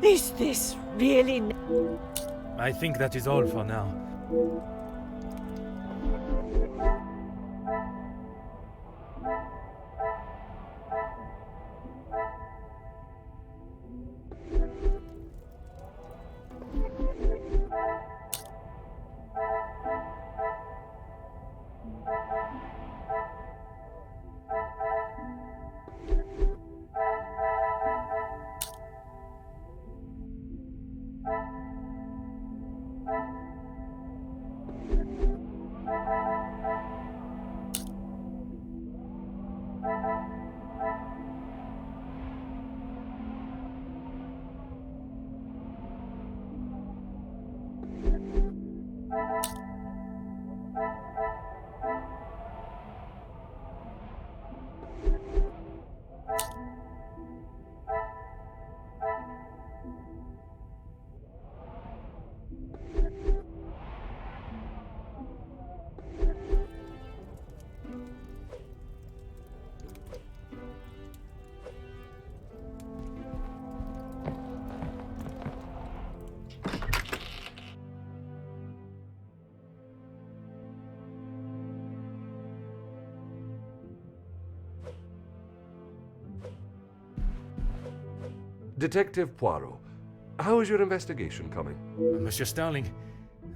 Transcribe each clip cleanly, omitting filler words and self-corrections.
Is this really... I think that is all for now. Detective Poirot, how is your investigation coming? Monsieur Starling,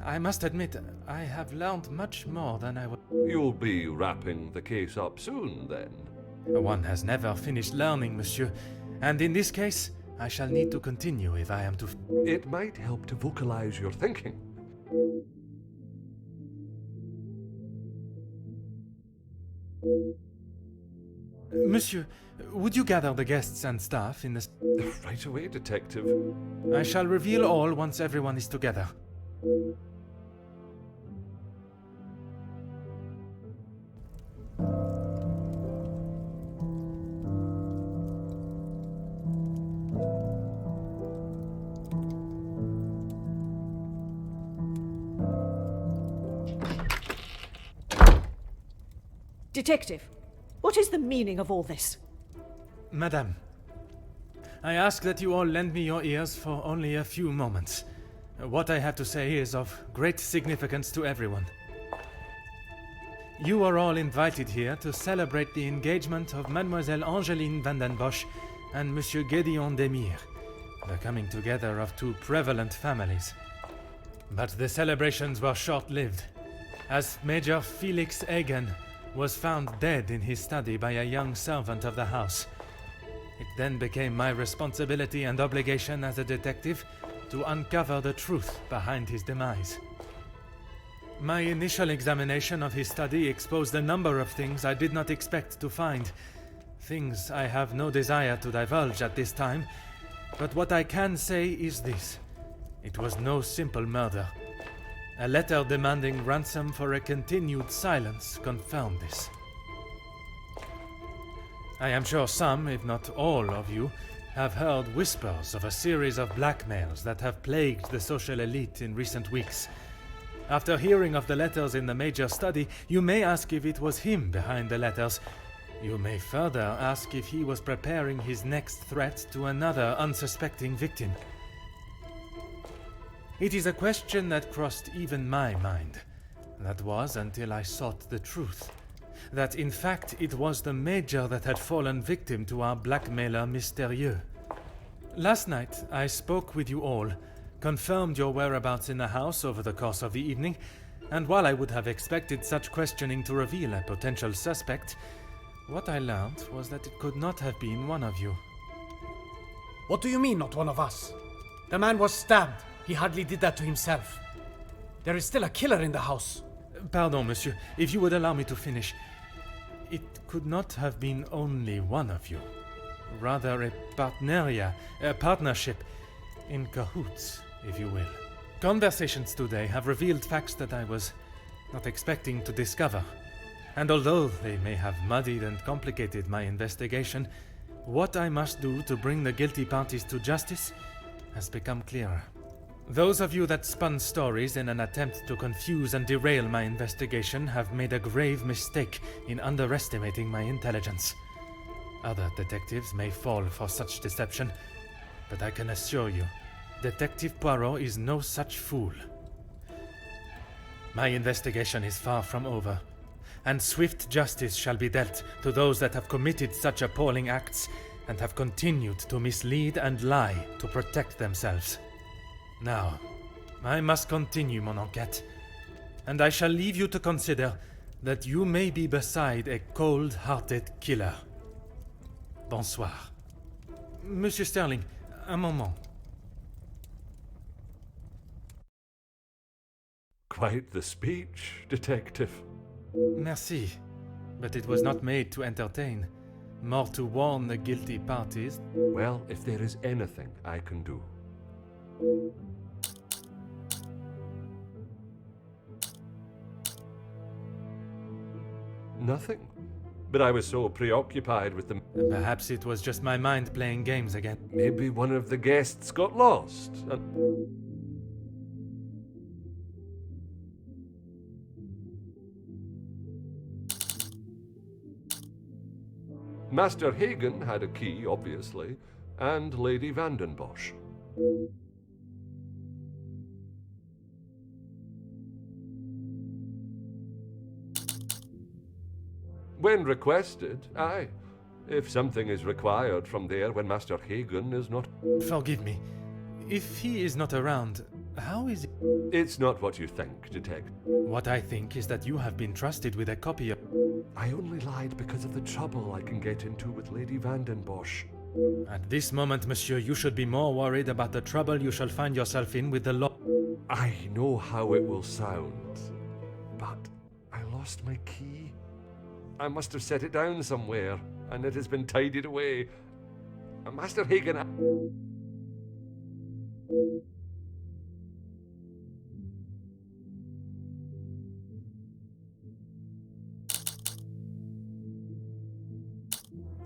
I must admit, I have learned much more than I would... You'll be wrapping the case up soon, then? One has never finished learning, monsieur, and in this case, I shall need to continue if I am to... It might help to vocalize your thinking. Monsieur, would you gather the guests and staff in the... Right away, Detective. I shall reveal all once everyone is together. Detective, what is the meaning of all this? Madame, I ask that you all lend me your ears for only a few moments. What I have to say is of great significance to everyone. You are all invited here to celebrate the engagement of Mademoiselle Angeline van den Bosch and Monsieur Gédéon Demire, the coming together of two prevalent families. But the celebrations were short-lived, as Major Felix Egan was found dead in his study by a young servant of the house. It then became my responsibility and obligation as a detective to uncover the truth behind his demise. My initial examination of his study exposed a number of things I did not expect to find. Things I have no desire to divulge at this time, but what I can say is this. It was no simple murder. A letter demanding ransom for a continued silence confirmed this. I am sure some, if not all of you, have heard whispers of a series of blackmails that have plagued the social elite in recent weeks. After hearing of the letters in the major study, you may ask if it was him behind the letters. You may further ask if he was preparing his next threat to another unsuspecting victim. It is a question that crossed even my mind. That was until I sought the truth. That in fact it was the Major that had fallen victim to our blackmailer Mystérieux. Last night I spoke with you all, confirmed your whereabouts in the house over the course of the evening, and while I would have expected such questioning to reveal a potential suspect, what I learned was that it could not have been one of you. What do you mean, not one of us? The man was stabbed. He hardly did that to himself. There is still a killer in the house. Pardon, monsieur, if you would allow me to finish. It could not have been only one of you. Rather a partnership, in cahoots, if you will. Conversations today have revealed facts that I was not expecting to discover. And although they may have muddied and complicated my investigation, what I must do to bring the guilty parties to justice has become clearer. Those of you that spun stories in an attempt to confuse and derail my investigation have made a grave mistake in underestimating my intelligence. Other detectives may fall for such deception, but I can assure you, Detective Poirot is no such fool. My investigation is far from over, and swift justice shall be dealt to those that have committed such appalling acts and have continued to mislead and lie to protect themselves. Now, I must continue mon enquête, and I shall leave you to consider that you may be beside a cold-hearted killer. Bonsoir. Monsieur Sterling, un moment. Quite the speech, detective. Merci, but it was not made to entertain, more to warn the guilty parties. Well, if there is anything I can do. Nothing. But I was so preoccupied with them. Perhaps it was just my mind playing games again. Maybe one of the guests got lost. Master Hagen had a key, obviously, and Lady Vandenbosch. When requested, aye. If something is required from there when Master Hagen is not... Forgive me. If he is not around, how is it? It's not what you think, detective. What I think is that you have been trusted with a copy of... I only lied because of the trouble I can get into with Lady Vandenbosch. At this moment, monsieur, you should be more worried about the trouble you shall find yourself in with the law. I know how it will sound, but I lost my key. I must have set it down somewhere, and it has been tidied away. Master Hagen...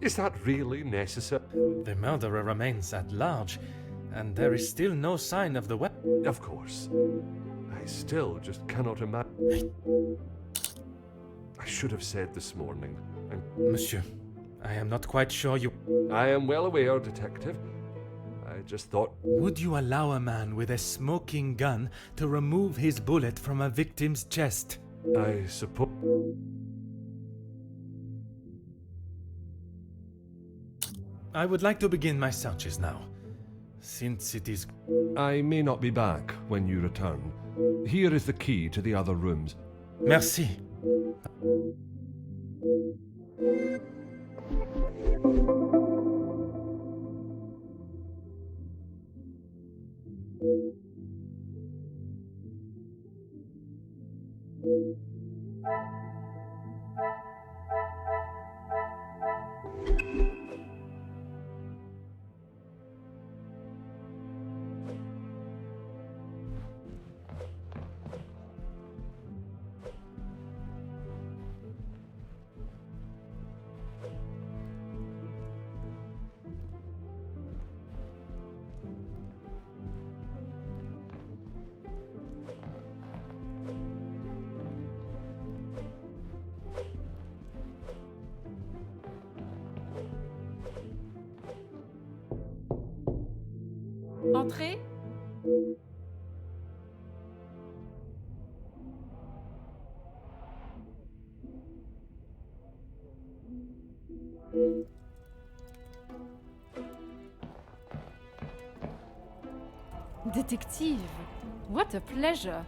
Is that really necessary? The murderer remains at large, and there is still no sign of the weapon. Of course. I still just cannot imagine... I should have said this morning. Monsieur, I am not quite sure you... I am well aware, detective. I just thought... Would you allow a man with a smoking gun to remove his bullet from a victim's chest? I suppose... I would like to begin my searches now, since it is... I may not be back when you return. Here is the key to the other rooms. Merci. Entrez. Detective, what a pleasure.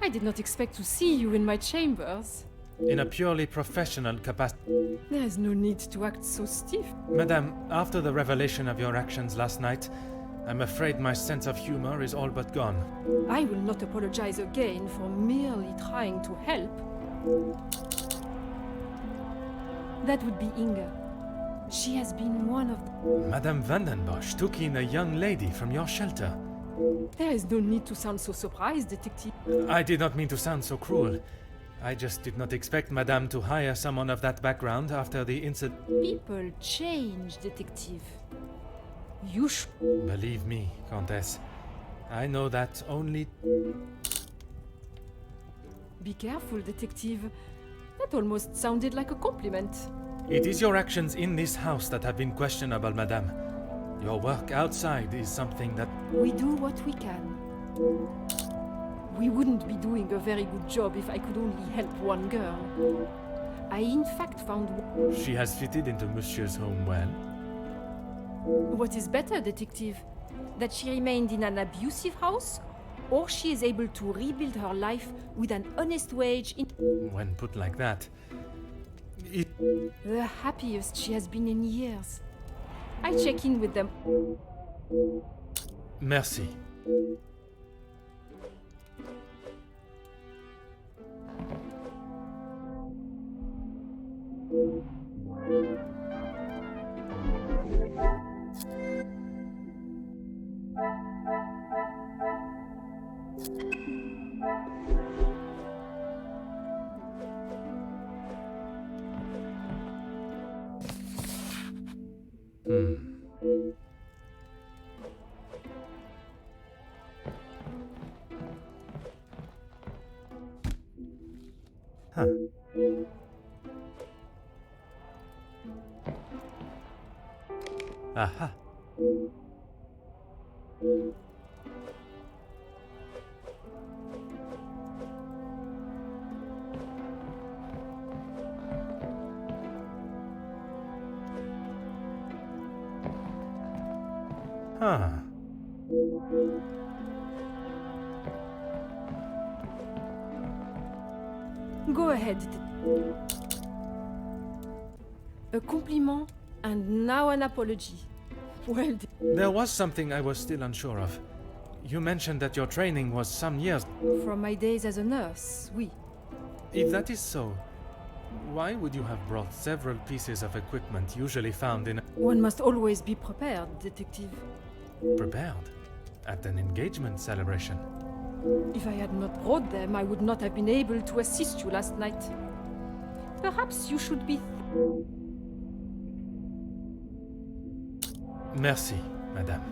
I did not expect to see you in my chambers. In a purely professional capacity. There is no need to act so stiff. Madame, after the revelation of your actions last night, I'm afraid my sense of humor is all but gone. I will not apologize again for merely trying to help. That would be Inga. She has been one of the... Madame Vandenbosch took in a young lady from your shelter. There is no need to sound so surprised, Detective. I did not mean to sound so cruel. I just did not expect Madame to hire someone of that background after the incident. People change, Detective. You Believe me, Countess. I know that only... Be careful, Detective. That almost sounded like a compliment. It is your actions in this house that have been questionable, Madame. Your work outside is something that... We do what we can. We wouldn't be doing a very good job if I could only help one girl. I in fact found... She has fitted into Monsieur's home well. What is better, detective? That she remained in an abusive house? Or she is able to rebuild her life with an honest wage in... When put like that, it... The happiest she has been in years. I check in with them. Merci. Huh. Aha. Huh. Go ahead. A compliment and now an apology. Well, There was something I was still unsure of. You mentioned that your training was some years. from my days as a nurse, oui. If that is so, why would you have brought several pieces of equipment usually found in... One must always be prepared, detective. Prepared? At an engagement celebration? If I had not brought them, I would not have been able to assist you last night. Perhaps you should be... Merci, madame.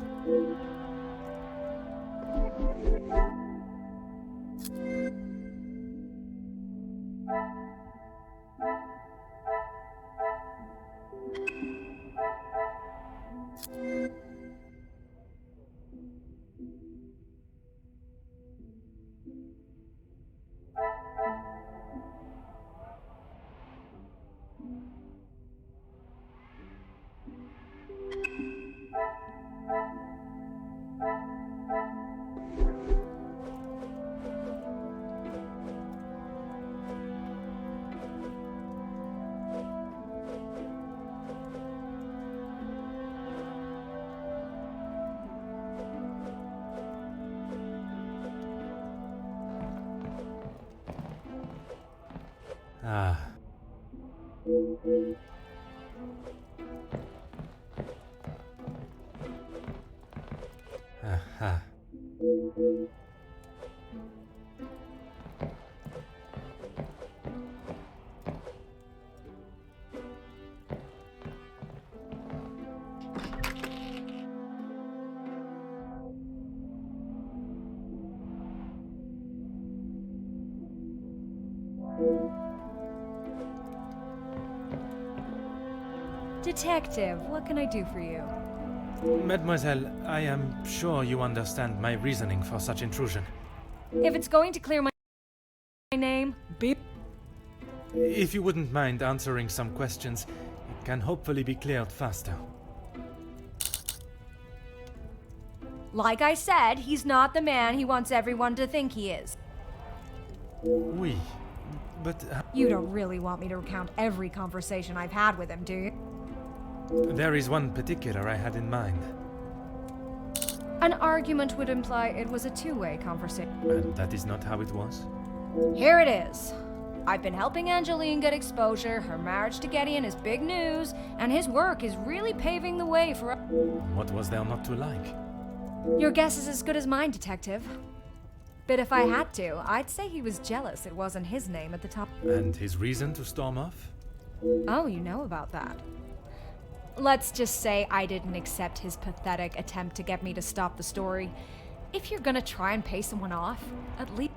Ah. Aha. Detective, what can I do for you? Mademoiselle, I am sure you understand my reasoning for such intrusion. If it's going to clear my name, beep. If you wouldn't mind answering some questions, it can hopefully be cleared faster. Like I said, he's not the man he wants everyone to think he is. Oui, but You don't really want me to recount every conversation I've had with him, do you? there is one particular I had in mind. An argument would imply it was a two-way conversation. And that is not how it was? Here it is. I've been helping Angeline get exposure, her marriage to Gideon is big news, and his work is really paving the way for... What was there not to like? Your guess is as good as mine, Detective. But if I had to, I'd say he was jealous it wasn't his name at the top. And his reason to storm off? Oh, you know about that. Let's just say I didn't accept his pathetic attempt to get me to stop the story. If you're gonna try and pay someone off, at least...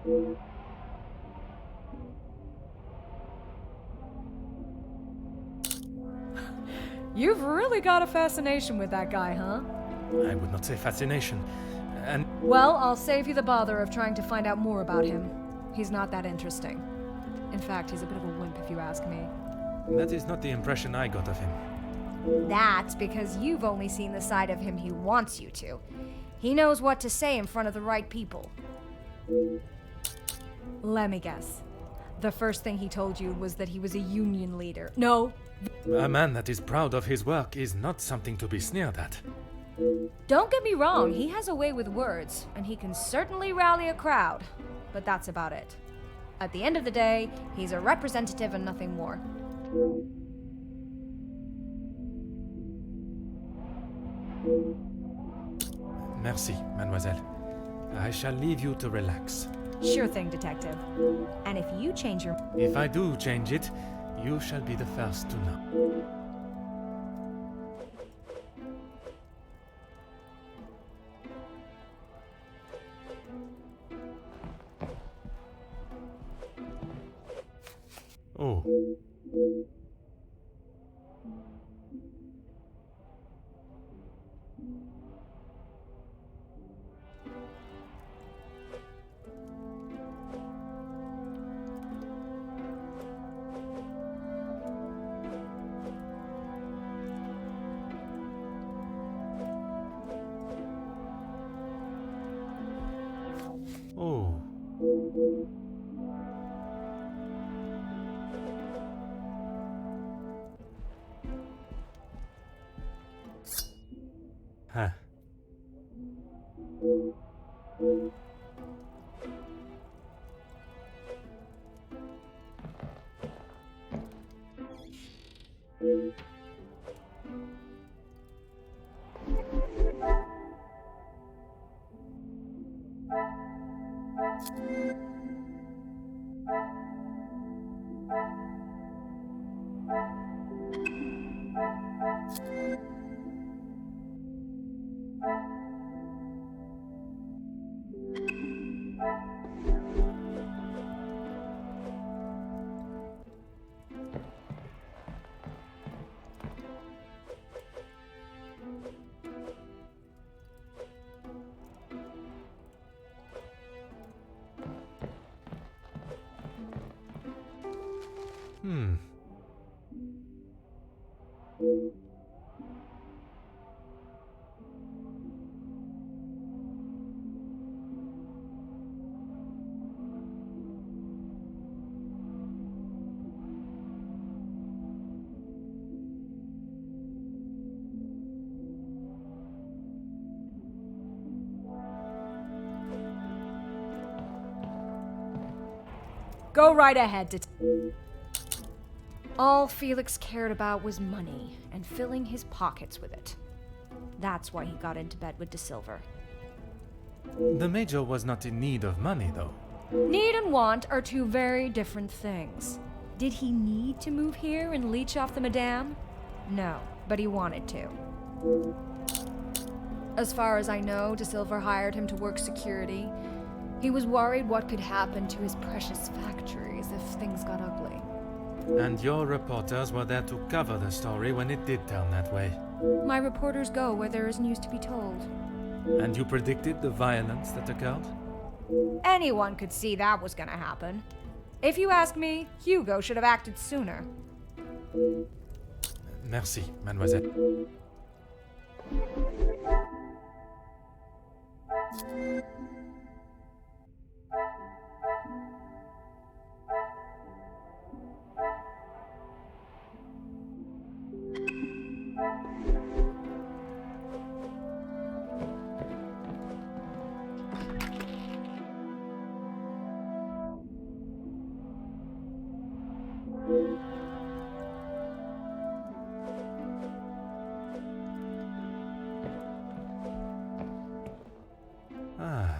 You've really got a fascination with that guy, huh? I would not say fascination. And Well, I'll save you the bother of trying to find out more about him. He's not that interesting. In fact, he's a bit of a wimp if you ask me. that is not the impression I got of him. That's because you've only seen the side of him he wants you to. He knows what to say in front of the right people. Let me guess. The first thing he told you was that he was a union leader. No. A man that is proud of his work is not something to be sneered at. Don't get me wrong, he has a way with words, and he can certainly rally a crowd. But that's about it. At the end of the day, he's a representative and nothing more. Merci, mademoiselle. I shall leave you to relax. Sure thing, detective. And if you change your... If I do change it, you shall be the first to know. Oh. Oh. Huh. Hmm. Go right ahead, All Felix cared about was money and filling his pockets with it. That's why he got into bed with De Silver. The Major was not in need of money, though. Need and want are two very different things. Did he need to move here and leech off the Madame? No, but he wanted to. As far as I know, De Silver hired him to work security. He was worried what could happen to his precious factories if things got ugly. And your reporters were there to cover the story when it did turn that way. My reporters go where there is news to be told. And you predicted the violence that occurred? Anyone could see that was gonna happen. If you ask me, Hugo should have acted sooner. Merci, mademoiselle. Ah.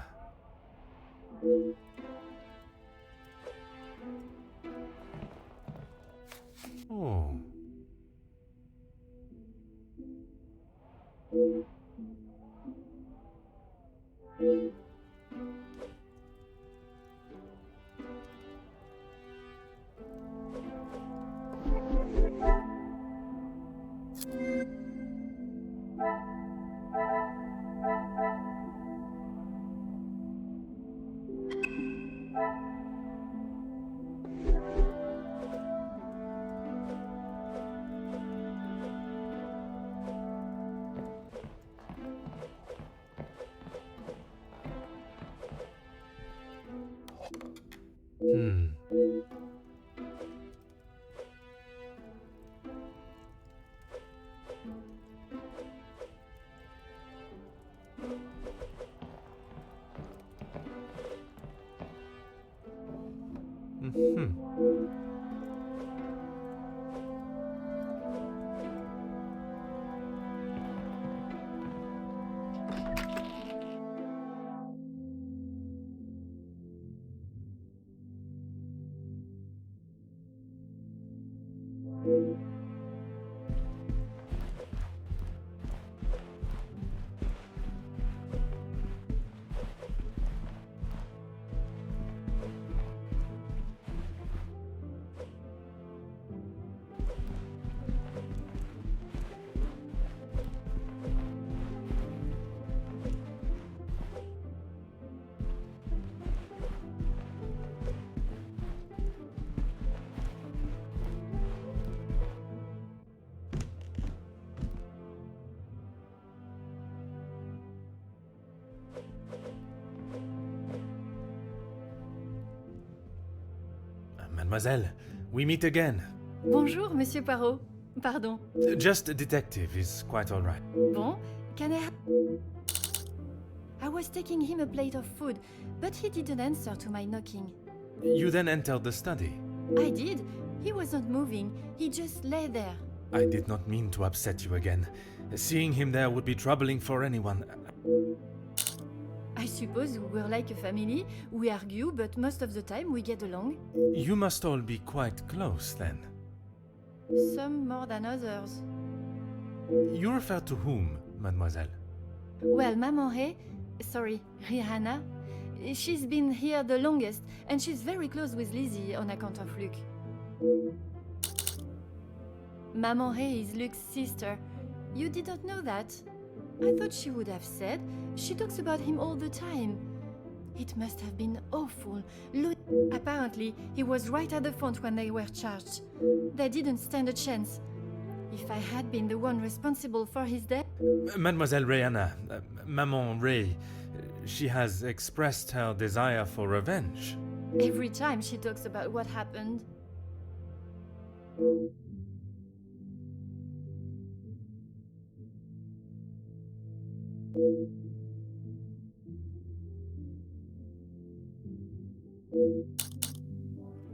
Mademoiselle, we meet again. Bonjour, Monsieur Poirot. Pardon. Just a detective is quite all right. Bon, can I was taking him a plate of food, but he didn't answer to my knocking. You then entered the study. I did. He wasn't moving. He just lay there. I did not mean to upset you again. Seeing him there would be troubling for anyone. I suppose we're like a family. We argue, but most of the time we get along. You must all be quite close then. Some more than others. You refer to whom, mademoiselle? Well, Maman Rihanna, she's been here the longest, and she's very close with Lizzie on account of Luke. Maman is Luke's sister. You didn't know that? I thought she would have said. She talks about him all the time. It must have been awful. Apparently, he was right at the front when they were charged. They didn't stand a chance. If I had been the one responsible for his death... Mademoiselle Rihanna, Maman Ray, she has expressed her desire for revenge. Every time she talks about what happened.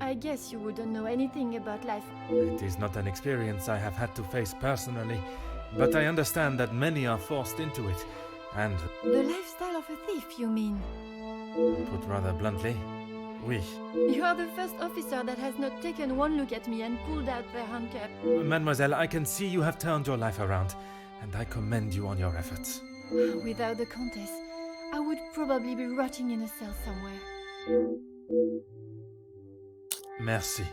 I guess you wouldn't know anything about life. It is not an experience I have had to face personally, but I understand that many are forced into it, and... The lifestyle of a thief, you mean? Put rather bluntly, oui. You are the first officer that has not taken one look at me and pulled out their handcuff. Mademoiselle, I can see you have turned your life around, and I commend you on your efforts. Without the Countess, I would probably be rotting in a cell somewhere. Merci.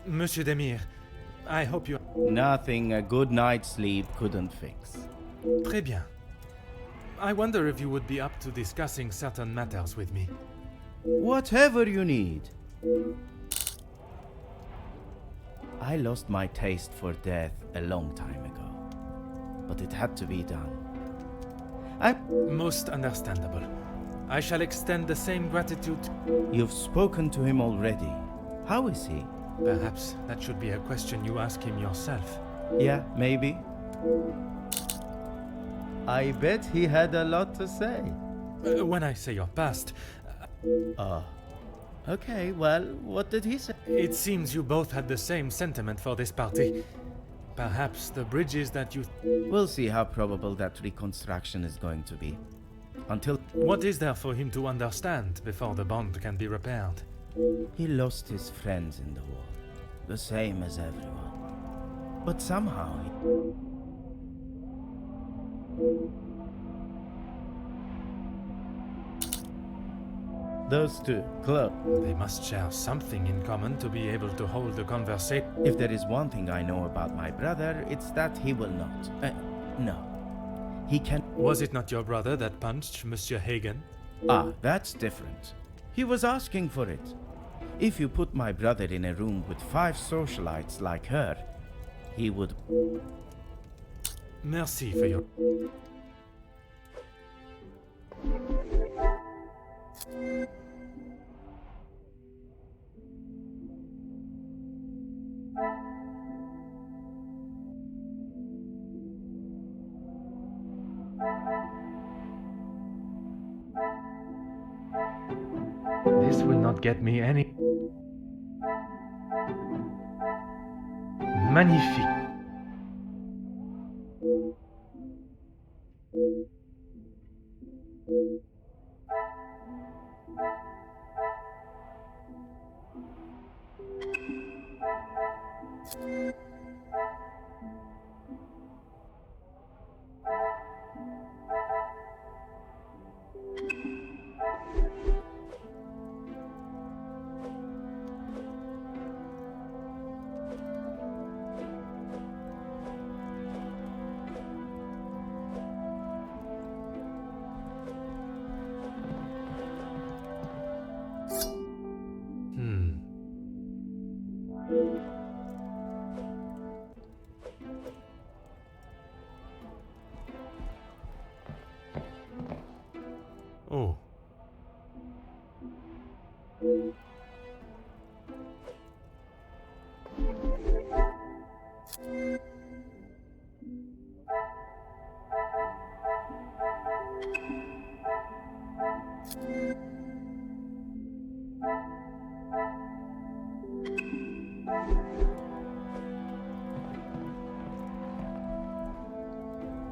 Monsieur Demir, I hope you... Nothing a good night's sleep couldn't fix. Très bien. I wonder if you would be up to discussing certain matters with me. Whatever you need. I lost my taste for death a long time ago, but it had to be done. Most understandable. I shall extend the same gratitude... You've spoken to him already. How is he? Perhaps that should be a question you ask him yourself. Yeah, maybe. I bet he had a lot to say. When I say your past... Okay, well, what did he say? It seems you both had the same sentiment for this party. Perhaps the bridges that you... We'll see how probable that reconstruction is going to be. Until... What is there for him to understand before the bond can be repaired? He lost his friends in the war, the same as everyone. But somehow those two, close. They must share something in common to be able to hold a conversation. If there is one thing I know about my brother, it's that he will not. No. He can. Was it not your brother that punched Monsieur Hagen? Ah, that's different. He was asking for it. If you put my brother in a room with 5 socialites like her, he would. Merci for your... This will not get me any... Magnifique. Oh.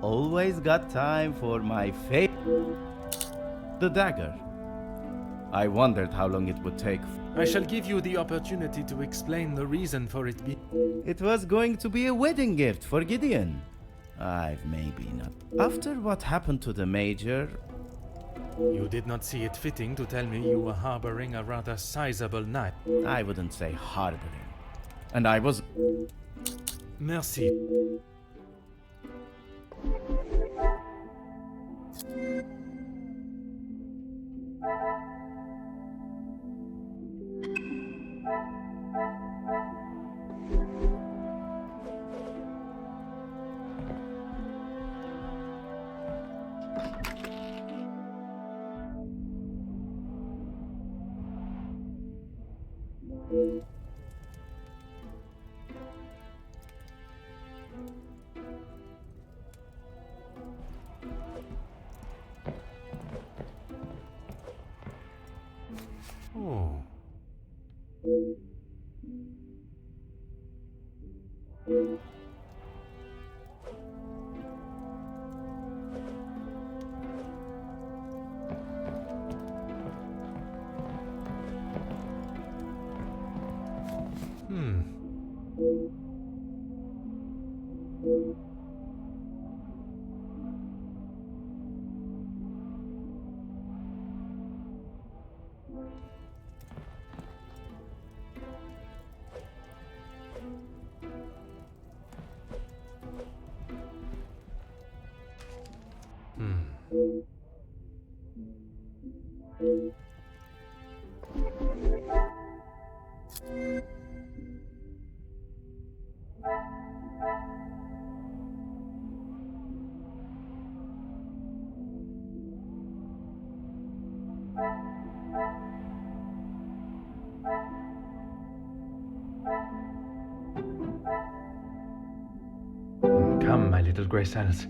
Always got time for my fate. The dagger. I wondered how long it would take. I shall give you the opportunity to explain the reason for it being... It was going to be a wedding gift for Gideon. I've maybe not. After what happened to the Major... You did not see it fitting to tell me you were harboring a rather sizable knight. I wouldn't say harboring. And I was... Merci. Oh. Come, my little grey cells.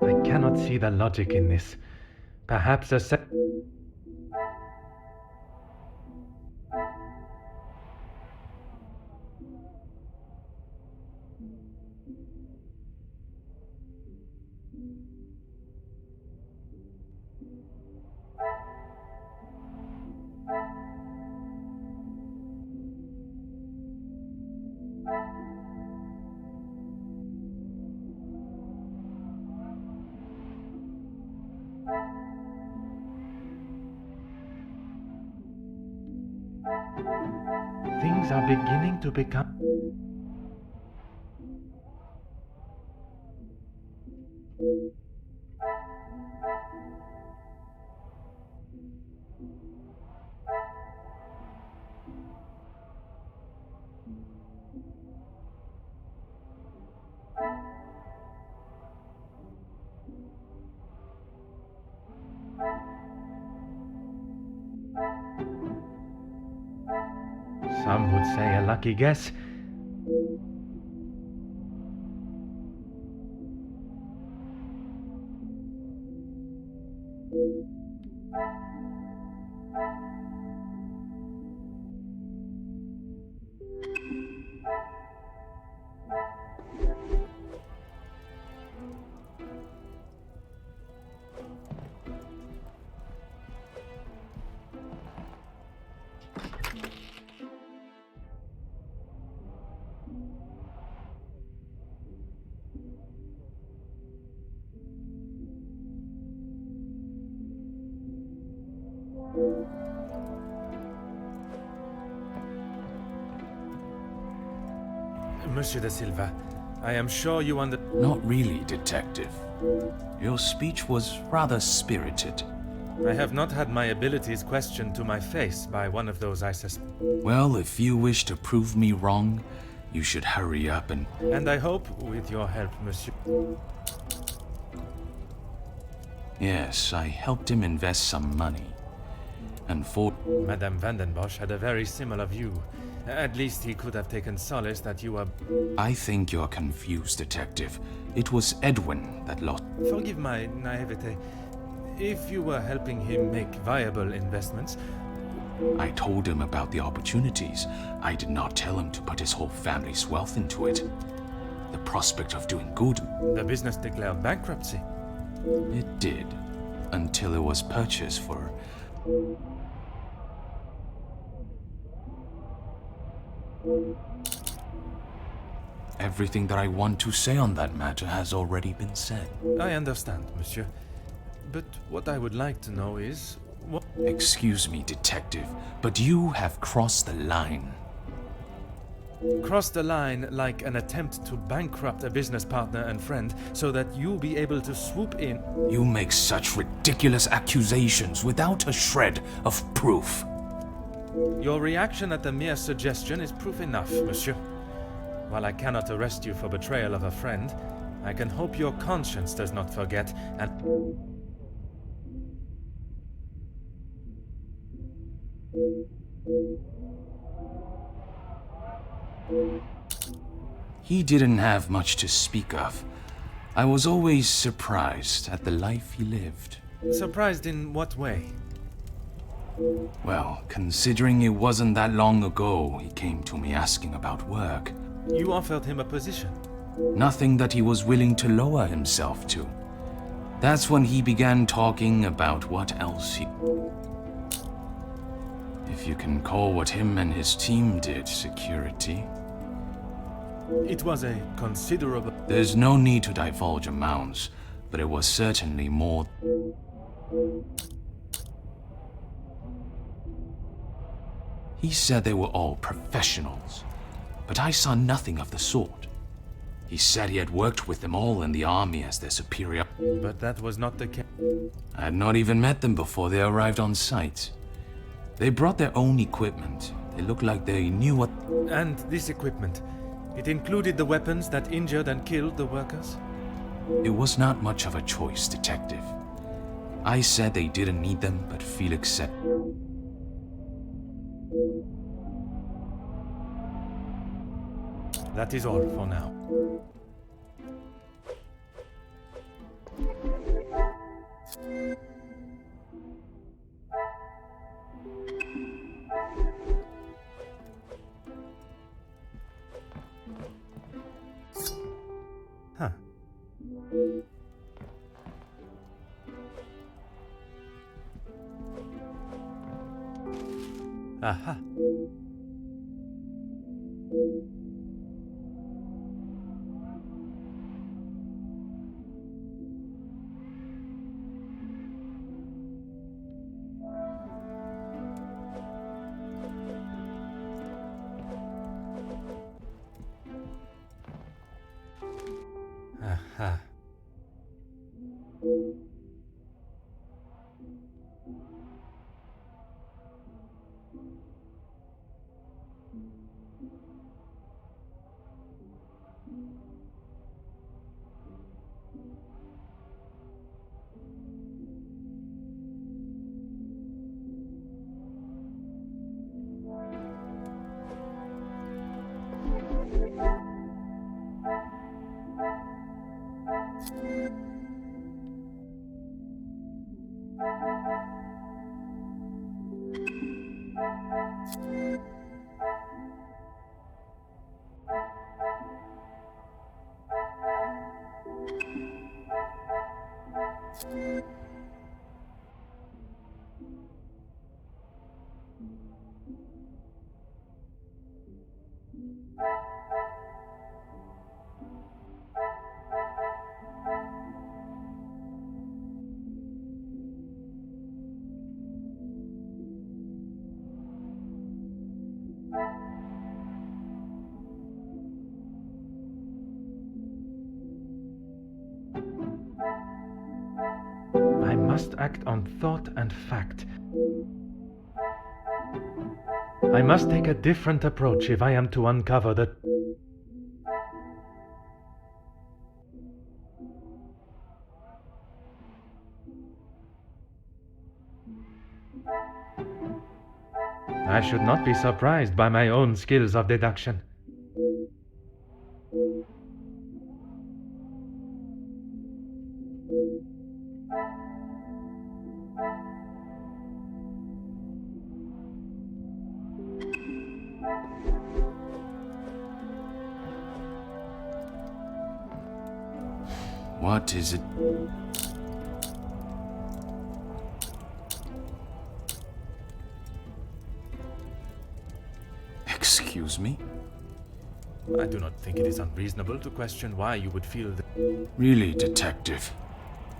I cannot see the logic in this. Perhaps a Things are beginning to become... Some would say a lucky guess. Monsieur de Silva, I am sure you Not really, detective. Your speech was rather spirited. I have not had my abilities questioned to my face by one of those I suspect. Well, if you wish to prove me wrong, you should hurry up and... And I hope, with your help, monsieur... Yes, I helped him invest some money. And for... Madame Vandenbosch had a very similar view. At least he could have taken solace that you were... I think you're confused, detective. It was Edwin that lost... Forgive my naivete. If you were helping him make viable investments... I told him about the opportunities. I did not tell him to put his whole family's wealth into it. The prospect of doing good... The business declared bankruptcy. It did. Until it was purchased for... Everything that I want to say on that matter has already been said. I understand, monsieur. But what I would like to know is... what... Excuse me, detective, but you have crossed the line. Crossed the line like an attempt to bankrupt a business partner and friend so that you'll be able to swoop in... You make such ridiculous accusations without a shred of proof. Your reaction at the mere suggestion is proof enough, monsieur. While I cannot arrest you for betrayal of a friend, I can hope your conscience does not forget and... He didn't have much to speak of. I was always surprised at the life he lived. Surprised in what way? Well, considering it wasn't that long ago he came to me asking about work. You offered him a position. Nothing that he was willing to lower himself to. That's when he began talking about what else he... If you can call what him and his team did security. It was a considerable... There's no need to divulge amounts, but it was certainly more... He said they were all professionals, but I saw nothing of the sort. He said he had worked with them all in the army as their superior. But that was not the case. I had not even met them before they arrived on site. They brought their own equipment. They looked like they knew what... And this equipment, it included the weapons that injured and killed the workers? It was not much of a choice, detective. I said they didn't need them, but Felix said... That is all for now. Huh. Aha. I must act on thought and fact. I must take a different approach if I am to uncover the... I should not be surprised by my own skills of deduction. What is it? Excuse me? I do not think it is unreasonable to question why you would feel that... Really, detective?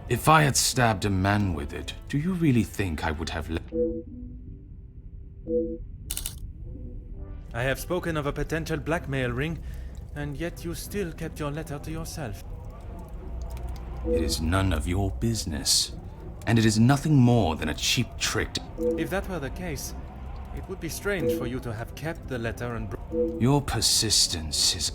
If I had stabbed a man with it, do you really think I would have I have spoken of a potential blackmail ring, and yet you still kept your letter to yourself. It is none of your business, and it is nothing more than a cheap trick. If that were the case, it would be strange for you to have kept the letter and... Your persistence is...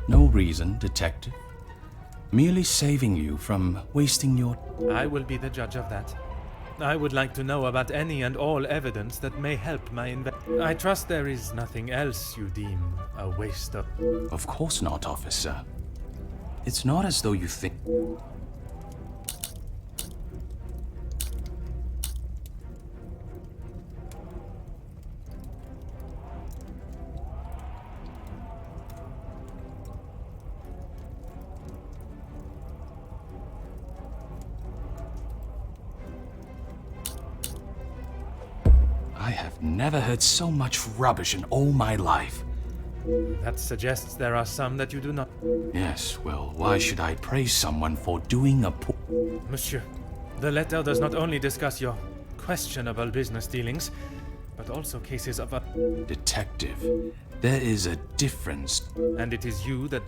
No reason, detective. Merely saving you from wasting your... I will be the judge of that. I would like to know about any and all evidence that may help my I trust there is nothing else you deem a waste of... Of course not, officer. It's not as though you think... I have never heard so much rubbish in all my life. That suggests there are some that you do not... Yes, well, why should I praise someone for doing a Monsieur, the letter does not only discuss your questionable business dealings, but also cases of a... Detective, there is a difference. And it is you that...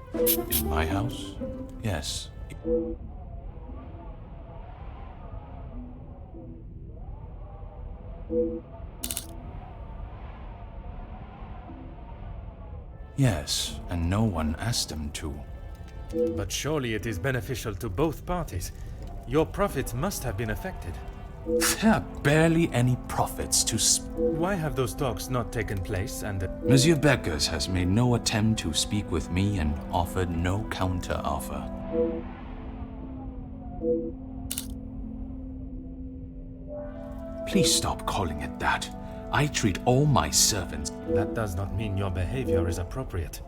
In my house? Yes. Yes, and no one asked them to. But surely it is beneficial to both parties. Your profits must have been affected. There are barely any profits to Why have those talks not taken place and... Monsieur Beckers has made no attempt to speak with me and offered no counter-offer. Please stop calling it that. I treat all my servants... That does not mean your behavior is appropriate.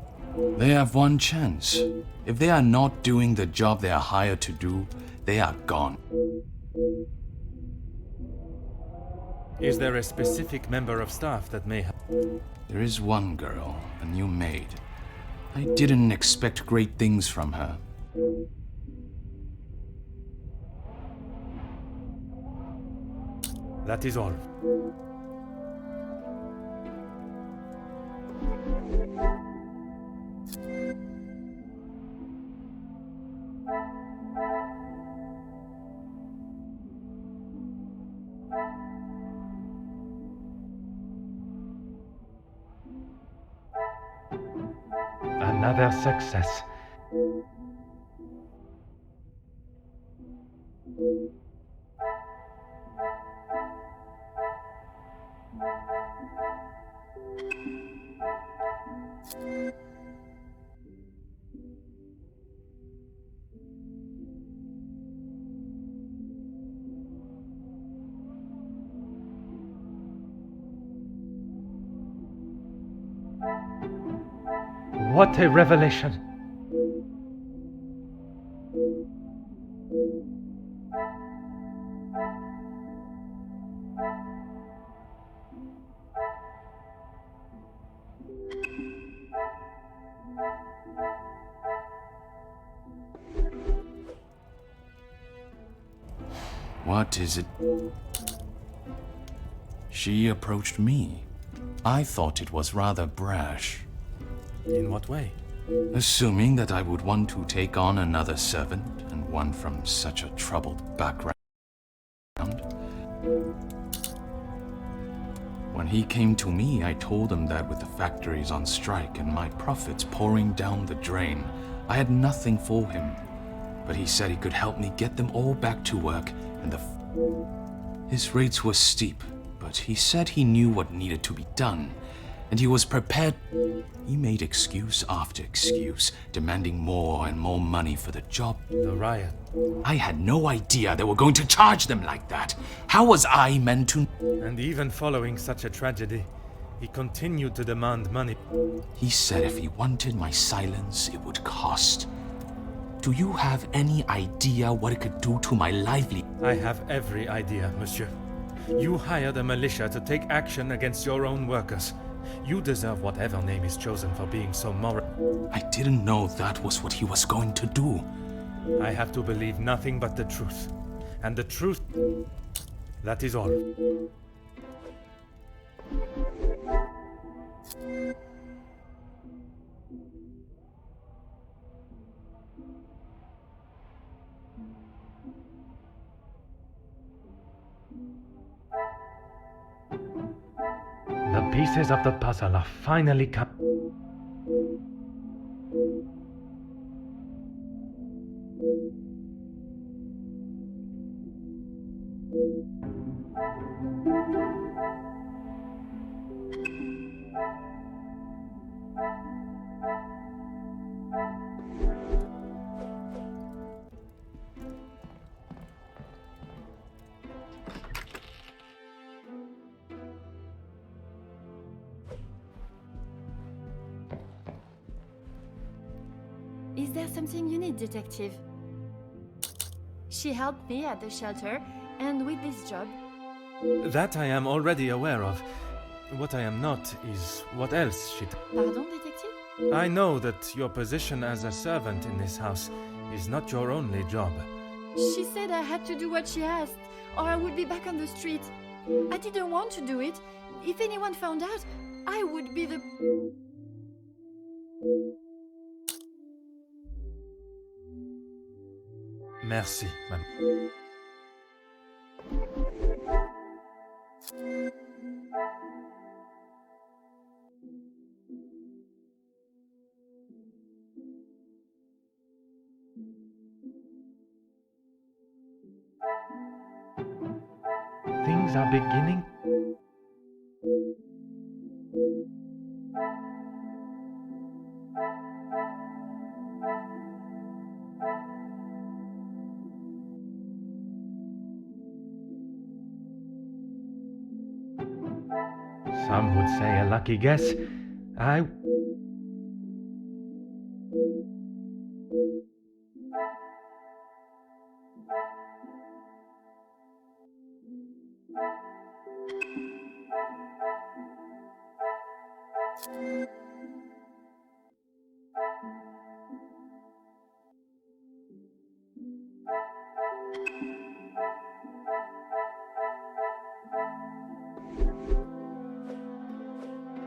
They have one chance. If they are not doing the job they are hired to do, they are gone. Is there a specific member of staff that may have... There is one girl, a new maid. I didn't expect great things from her. That is all. Another success. What a revelation! What is it? She approached me. I thought it was rather brash. In what way? Assuming that I would want to take on another servant, and one from such a troubled background. When he came to me, I told him that with the factories on strike and my profits pouring down the drain, I had nothing for him. But he said he could help me get them all back to work, and his rates were steep, but he said he knew what needed to be done, and he was prepared. He made excuse after excuse, demanding more and more money for the job. The riot. I had no idea they were going to charge them like that. How was I meant to? And even following such a tragedy, he continued to demand money. He said if he wanted my silence, it would cost. Do you have any idea what it could do to my livelihood? I have every idea, monsieur. You hired a militia to take action against your own workers. You deserve whatever name is chosen for being so moral. I didn't know that was what he was going to do. I have to believe nothing but the truth. And the truth, that is all. The pieces of the puzzle are finally come. Is there something you need, detective? She helped me at the shelter, and with this job. That I am already aware of. What I am not is what else she... Pardon, detective? I know that your position as a servant in this house is not your only job. She said I had to do what she asked, or I would be back on the street. I didn't want to do it. If anyone found out, I would be the... Merci, madame. Things are beginning. Some would say a lucky guess.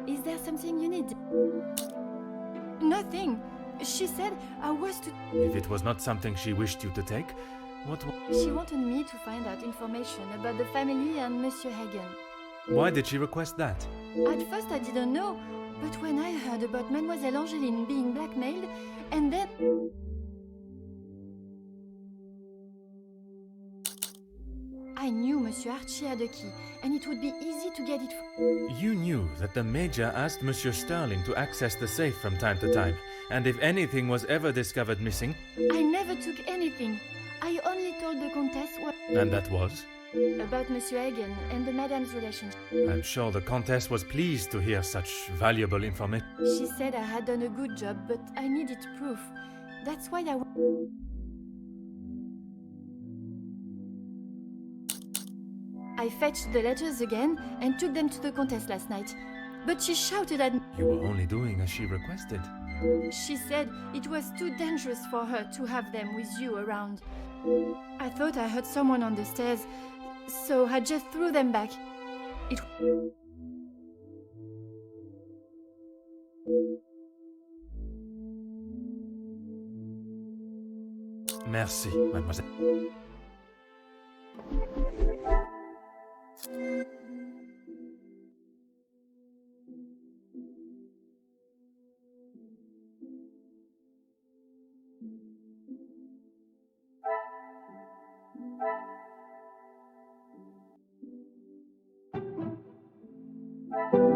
Is there something you need? Nothing. She said I was to... If it was not something she wished you to take, what... She wanted me to find out information about the family and Monsieur Hagen. Why did she request that? At first I didn't know, But when I heard about Mademoiselle Angeline being blackmailed, and then... I knew Monsieur Archie had a key, and it would be easy to get it. You knew that the Major asked Monsieur Sterling to access the safe from time to time, and if anything was ever discovered missing... I never took anything. I only told the Comtesse what... And that was? About Monsieur Hagen and the Madame's relationship. I'm sure the Comtesse was pleased to hear such valuable information. She said I had done a good job, but I needed proof. That's why I fetched the letters again and took them to the Comtesse last night. But she shouted at me. You were only doing as she requested. She said it was too dangerous for her to have them with you around. I thought I heard someone on the stairs, so I just threw them back. It... Merci, mademoiselle.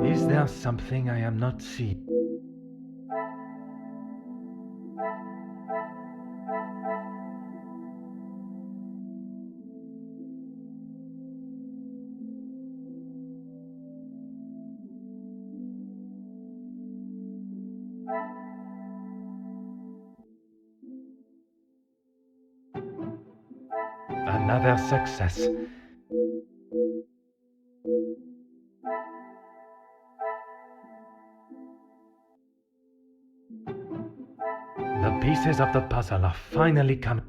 Is there something I am not seeing? Another success. The pieces of the puzzle are finally coming.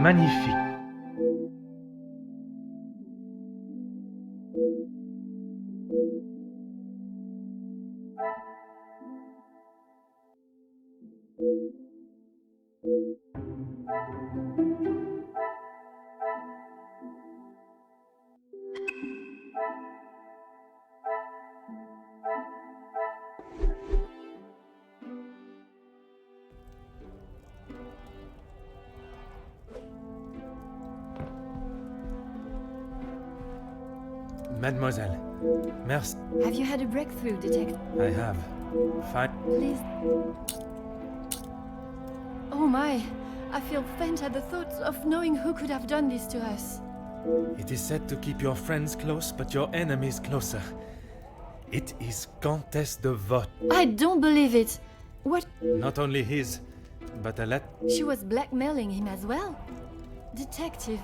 Magnifique. Mademoiselle, merci. Have you had a breakthrough, detective? I have. Fine. Please. Oh my, I feel faint at the thought of knowing who could have done this to us. It is said to keep your friends close, but your enemies closer. It is Comtesse de Vot. I don't believe it. What? Not only his, but a She was blackmailing him as well? Detective.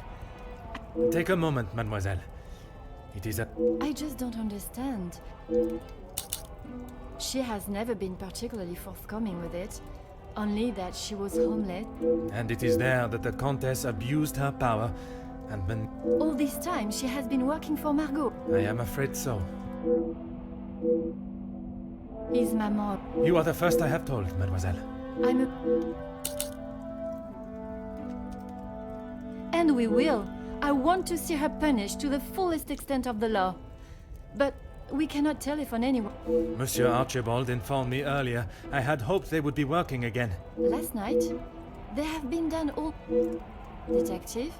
Take a moment, mademoiselle. It is a... I just don't understand. She has never been particularly forthcoming with it. Only that she was homeless. And it is there that the Comtesse abused her power and been... All this time she has been working for Margot. I am afraid so. Is Maman... You are the first I have told, mademoiselle. I'm a... And we will. I want to see her punished to the fullest extent of the law. But we cannot telephone anyone. Monsieur Archibald informed me earlier. I had hoped they would be working again. Last night, they have been done all... Detective?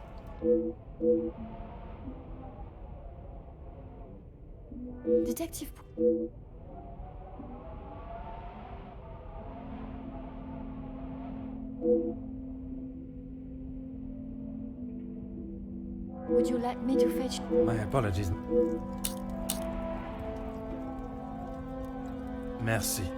Would you like me to fetch? My apologies. Merci.